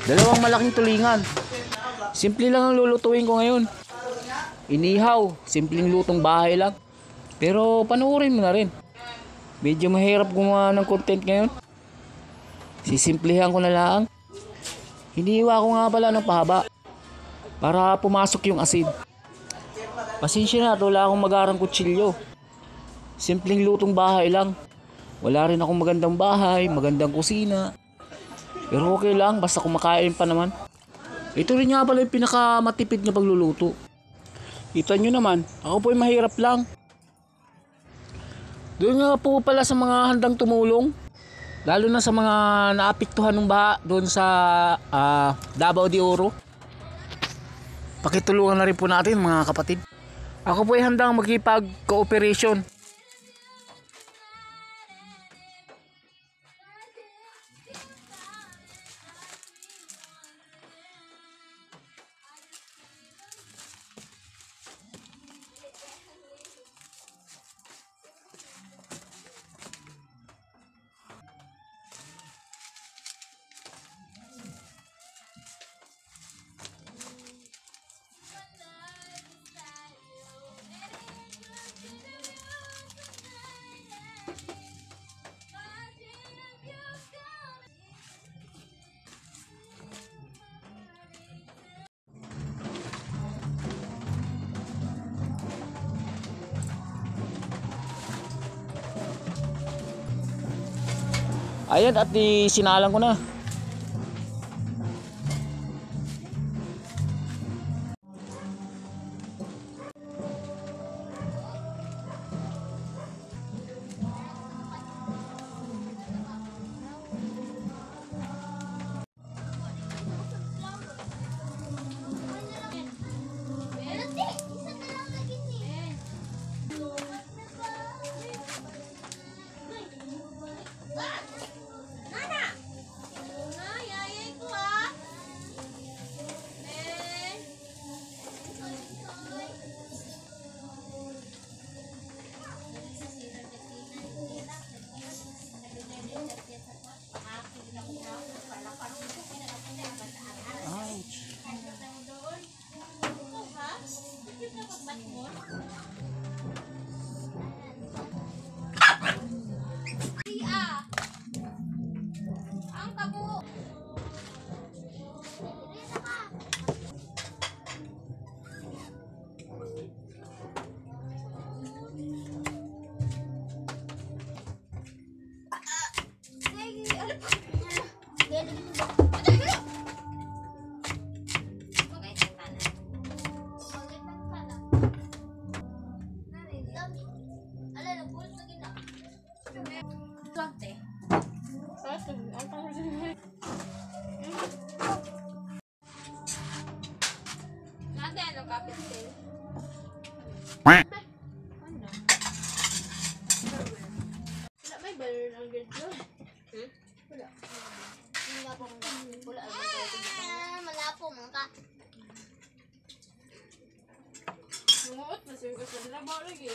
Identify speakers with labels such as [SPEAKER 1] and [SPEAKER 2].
[SPEAKER 1] Dalawang malaking tulingan. Simple lang ang lulutuin ko ngayon. Inihaw, simpleng lutong bahay lang. Pero panoorin mo na rin. Medyo mahirap gumawa ng content ngayon. Sisimplihan ko na lang. Hiniwa ko nga pala ng pahaba para pumasok yung asin. Pasensya na, wala akong magarang kutsilyo. Simpleng lutong bahay lang. Wala rin akong magandang bahay, magandang kusina. Pero okay lang, basta kumakain pa naman. Ito rin nga pala yung pinakamatipid na pagluluto. Kita nyo naman, ako po ay mahirap lang. Doon nga po pala sa mga handang tumulong. Lalo na sa mga naapektuhan ng baha doon sa Davao de Oro. Pakitulungan na rin po natin mga kapatid. Ako po ay handang makipag-cooperation. Ayan, at sinalang ko na.
[SPEAKER 2] Malapo mga ka. Mungot, masing ko sa labo lagi.